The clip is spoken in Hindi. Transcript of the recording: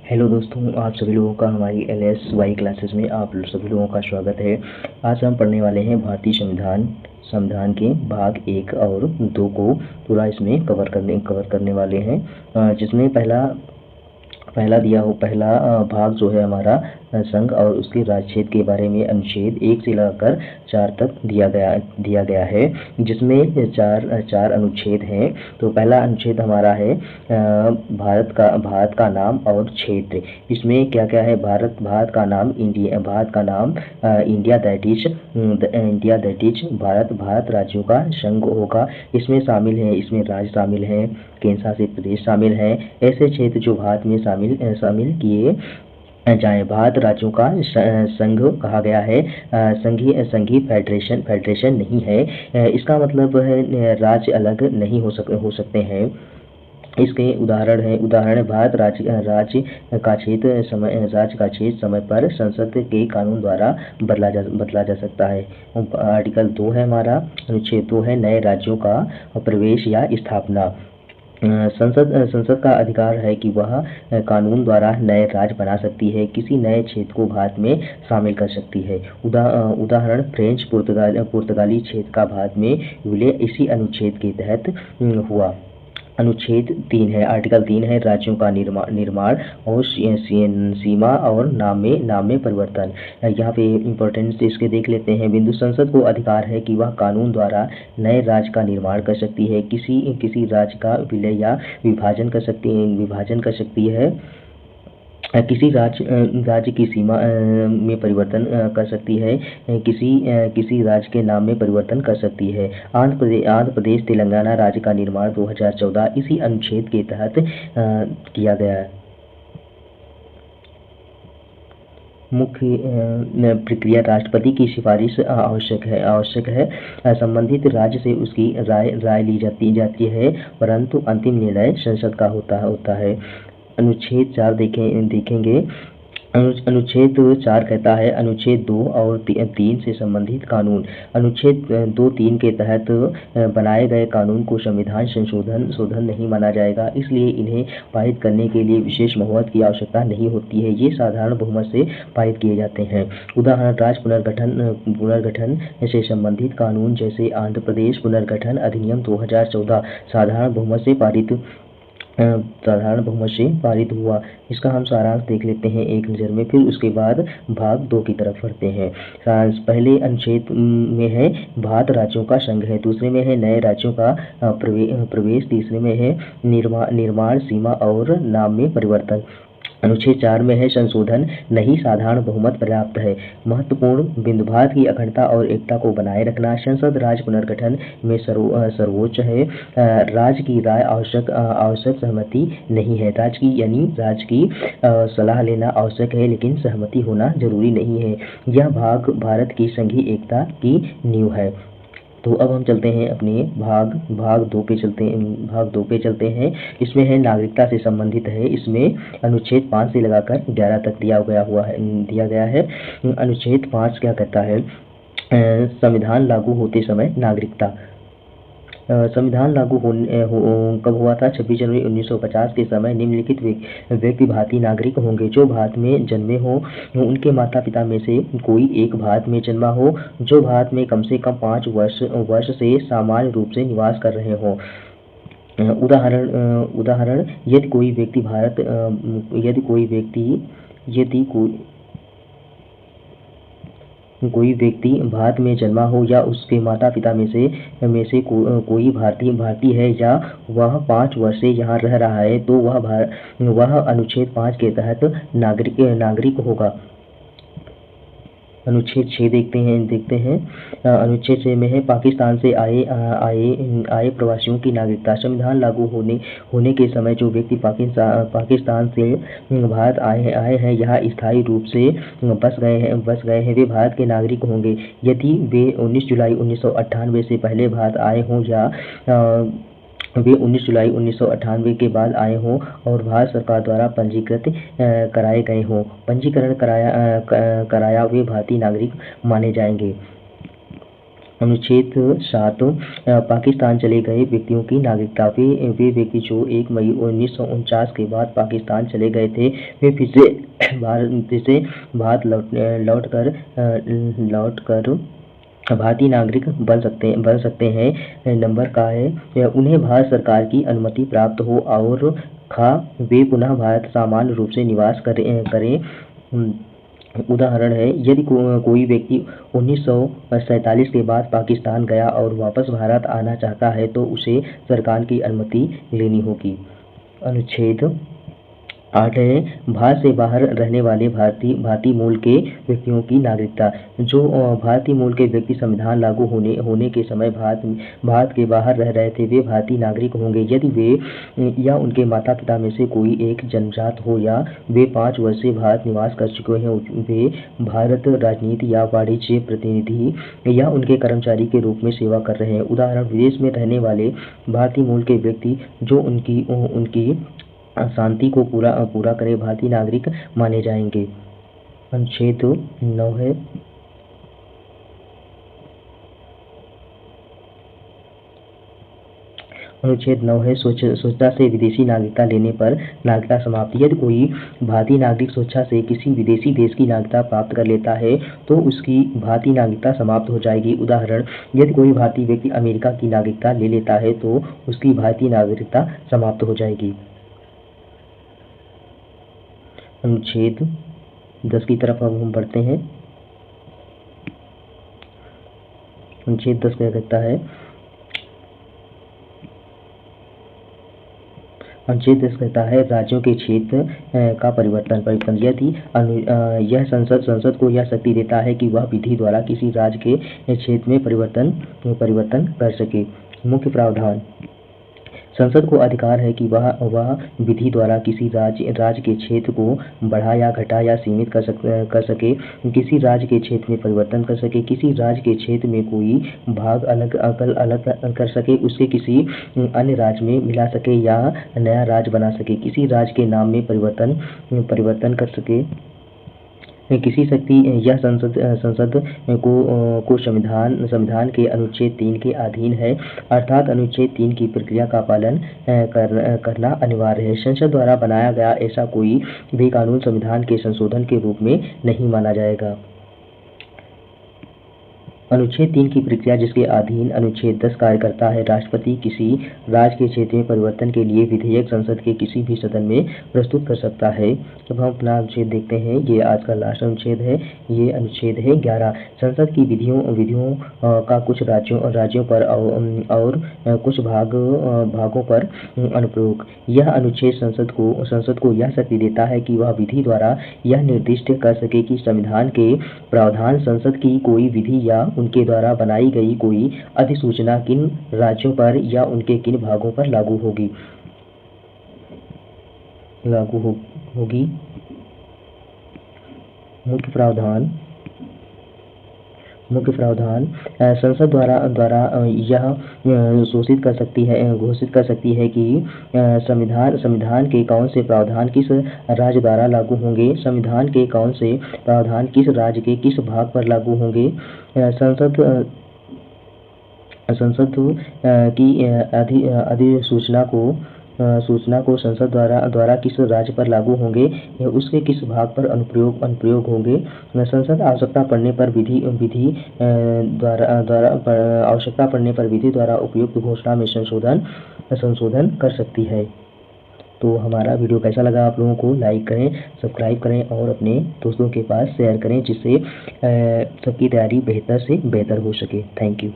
हेलो दोस्तों, आप सभी लोगों का हमारी LSY क्लासेस में आप सभी लोगों का स्वागत है। आज हम पढ़ने वाले हैं भारतीय संविधान के भाग 1 और 2 को पूरा इसमें कवर करने वाले हैं। जिसमें पहला भाग जो है हमारा संघ और उसके राज्य के बारे में अनुच्छेद 1 से लगाकर 4 तक दिया गया है, जिसमें चार अनुच्छेद हैं। तो पहला अनुच्छेद हमारा है भारत का नाम और क्षेत्र। इसमें क्या क्या है? भारत का नाम इंडिया, दैट इज भारत राज्यों का संघ होगा। इसमें राज्य शामिल है, केंद्र शासित प्रदेश शामिल है, ऐसे क्षेत्र जो भारत में शामिल किए जाए। भारत राज्यों का संघ कहा गया है। संघीय फेडरेशन नहीं है। इसका मतलब है राज्य अलग नहीं हो सकते हैं। इसके उदाहरण भारत राज्य का क्षेत्र समय पर संसद के कानून द्वारा बदला जा सकता है। आर्टिकल 2 है हमारा, अनुच्छेद 2 है नए राज्यों का प्रवेश या स्थापना। संसद का अधिकार है कि वह कानून द्वारा नए राज्य बना सकती है, किसी नए क्षेत्र को भारत में शामिल कर सकती है। उदाहरण फ्रेंच पुर्तगाली क्षेत्र का भारत में विलय इसी अनुच्छेद के तहत हुआ। अनुच्छेद 3 है, आर्टिकल 3 है राज्यों का निर्माण और सीमा और नाम में परिवर्तन। यहाँ पे इम्पोर्टेंस इसके देख लेते हैं बिंदु। संसद को अधिकार है कि वह कानून द्वारा नए राज्य का निर्माण कर सकती है, किसी राज्य का विलय या विभाजन कर सकती है, किसी राज्य की सीमा में परिवर्तन कर सकती है, किसी राज्य के नाम में परिवर्तन कर सकती है। आंध्र प्रदेश तेलंगाना राज्य का निर्माण 2014 इसी अनुच्छेद के तहत किया गया है। मुख्य प्रक्रिया राष्ट्रपति की सिफारिश आवश्यक है। संबंधित राज्य से उसकी राय ली जाती है, परंतु अंतिम निर्णय संसद का होता है। अनुच्छेद 4 देखेंगे। अनुच्छेद 4 कहता है अनुच्छेद 2 और 3 से संबंधित कानून। अनुच्छेद 2-3 के तहत बनाए गए कानून को संविधान संशोधन नहीं माना जाएगा, इसलिए इन्हें पारित करने के लिए विशेष बहुमत की आवश्यकता नहीं होती है। ये साधारण बहुमत से पारित किए जाते हैं। उदाहरण राज्य पुनर्गठन से संबंधित कानून, जैसे आंध्र प्रदेश पुनर्गठन अधिनियम 2014 साधारण बहुमत से पारित हुआ। इसका हम सारांश देख लेते हैं एक नज़र में, फिर उसके बाद भाग 2 की तरफ बढ़ते हैं। पहले अनुच्छेद में है भारत राज्यों का संघ है, दूसरे में है नए राज्यों का प्रवेश, तीसरे में है निर्माण, सीमा और नाम में परिवर्तन। अनुच्छेद 4 में है संशोधन नहीं, साधारण बहुमत पर्याप्त है। महत्वपूर्ण बिंदु भारत की अखंडता और एकता को बनाए रखना। संसद राज्य पुनर्गठन में सर्वोच्च है। राज्य की राय आवश्यक सहमति नहीं है। राज्य की सलाह लेना आवश्यक है, लेकिन सहमति होना जरूरी नहीं है। यह भाग भारत की संघीय एकता की नींव है। तो अब हम चलते हैं अपने भाग 2 पे चलते हैं। इसमें है नागरिकता से संबंधित है। इसमें अनुच्छेद 5 से लगाकर 11 तक दिया गया है। अनुच्छेद 5 क्या कहता है? संविधान लागू होते समय नागरिकता। संविधान लागू कब हुआ था? 26 जनवरी 1950 के समय निम्नलिखित व्यक्ति भारतीय नागरिक होंगे: जो भारत में जन्मे हो, उनके माता पिता में से कोई एक भारत में जन्मा हो, जो भारत में कम से कम 5 वर्ष से सामान्य रूप से निवास कर रहे हो। उदाहरण यदि कोई व्यक्ति भारत में जन्मा हो या उसके माता पिता में से कोई भारतीय है या वह 5 वर्ष से यहाँ रह रहा है, तो वह अनुच्छेद 5 के तहत नागरिक होगा। अनुच्छेद 6 देखते हैं। अनुच्छेद 6 में है पाकिस्तान से आए प्रवासियों की नागरिकता। संविधान लागू होने के समय जो व्यक्ति पाकिस्तान से भारत आए हैं, यहाँ स्थायी रूप से बस गए हैं, वे भारत के नागरिक होंगे। यदि वे 19 जुलाई 1998 से पहले भारत आए हों या वे 19 जुलाई 1998 के बाद आए हों और भारत सरकार द्वारा पंजीकृत कराए गए हों, पंजीकरण कराया वे भारतीय नागरिक माने जाएंगे। अनुच्छेद 7 पाकिस्तान चले गए व्यक्तियों की नागरिकता। वे व्यक्ति जो 1 मई 1949 के बाद पाकिस्तान चले गए थे, वे फिर से भारत लौट कर भारतीय नागरिक बन सकते हैं। नंबर का है उन्हें भारत सरकार की अनुमति प्राप्त हो और वे पुनः भारत सामान्य रूप से निवास करें। उदाहरण है, यदि कोई व्यक्ति 1947 के बाद पाकिस्तान गया और वापस भारत आना चाहता है तो उसे सरकार की अनुमति लेनी होगी। अनुच्छेद 8 है भारत से बाहर रहने वाले भारतीय मूल के व्यक्तियों की नागरिकता। जो भारतीय मूल के व्यक्ति संविधान लागू होने के समय भारत के बाहर रह रहे थे, वे भारतीय नागरिक होंगे यदि वे या उनके माता पिता में से कोई एक जन्मजात हो या वे 5 वर्ष से भारत निवास कर चुके हैं। वे भारत राजनीति या वाणिज्य प्रतिनिधि या उनके कर्मचारी के रूप में सेवा कर रहे हैं। उदाहरण, विदेश में रहने वाले भारतीय मूल के व्यक्ति जो उनकी शांति को पूरा करे भारतीय नागरिक माने जाएंगे। अनुच्छेद 9 है स्वेच्छा से विदेशी नागरिकता लेने पर नागरिकता समाप्ति। यदि कोई भारतीय नागरिक स्वेच्छा से किसी विदेशी देश की नागरिकता प्राप्त कर लेता है तो उसकी भारतीय नागरिकता समाप्त हो जाएगी। उदाहरण, यदि कोई भारतीय व्यक्ति अमेरिका की नागरिकता ले लेता है तो उसकी भारतीय नागरिकता समाप्त हो जाएगी। अनुच्छेद 10 की तरफ अब हम बढ़ते हैं। अनुच्छेद 10 क्या कहता है? अनुच्छेद 10 कहता है राज्यों के क्षेत्र का परिवर्तन। यदि यह संसद को यह शक्ति देता है कि वह विधि द्वारा किसी राज्य के क्षेत्र में परिवर्तन कर सके। मुख्य प्रावधान, संसद को अधिकार है कि वह विधि द्वारा किसी राज्य के क्षेत्र को बढ़ा या घटा या सीमित कर सके, किसी राज्य के क्षेत्र में परिवर्तन कर सके, किसी राज्य के क्षेत्र में कोई भाग अलग कर सके, उसके किसी अन्य राज्य में मिला सके या नया राज्य बना सके, किसी राज्य के नाम में परिवर्तन कर सके। किसी शक्ति यह संसद को संविधान के अनुच्छेद 3 के अधीन है, अर्थात अनुच्छेद 3 की प्रक्रिया का पालन करना अनिवार्य है। संसद द्वारा बनाया गया ऐसा कोई भी कानून संविधान के संशोधन के रूप में नहीं माना जाएगा। अनुच्छेद 3 की प्रक्रिया जिसके अधीन अनुच्छेद 10 कार्य करता है। राष्ट्रपति किसी राज्य के क्षेत्र में परिवर्तन के लिए विधेयक संसद के किसी भी सदन में प्रस्तुत कर सकता है। अब हम अपना अनुच्छेद देखते हैं। ये आज का लास्ट अनुच्छेद है। ये अनुच्छेद है 11। संसद की विधियों का कुछ राज्यों पर और कुछ भागों पर अनुप्रयोग। यह अनुच्छेद संसद को यह शक्ति देता है कि वह विधि द्वारा यह निर्दिष्ट कर सके कि संविधान के प्रावधान संसद की कोई विधि या उनके द्वारा बनाई गई कोई अधिसूचना किन राज्यों पर या उनके किन भागों पर लागू होगी। मुख्य प्रावधान संसद द्वारा यह घोषित कर सकती है कि संविधान के कौन से प्रावधान किस राज्य द्वारा लागू होंगे, संविधान के कौन से प्रावधान किस राज्य के किस भाग पर लागू होंगे, संसद की अधिसूचना को संसद द्वारा किस राज्य पर लागू होंगे, उसके किस भाग पर अनुप्रयोग होंगे। संसद आवश्यकता पड़ने पर विधि द्वारा उपयुक्त घोषणा में संशोधन कर सकती है। तो हमारा वीडियो कैसा लगा आप लोगों को लाइक करें, सब्सक्राइब करें और अपने दोस्तों के पास शेयर करें जिससे सबकी तैयारी बेहतर से बेहतर हो सके। Thank you.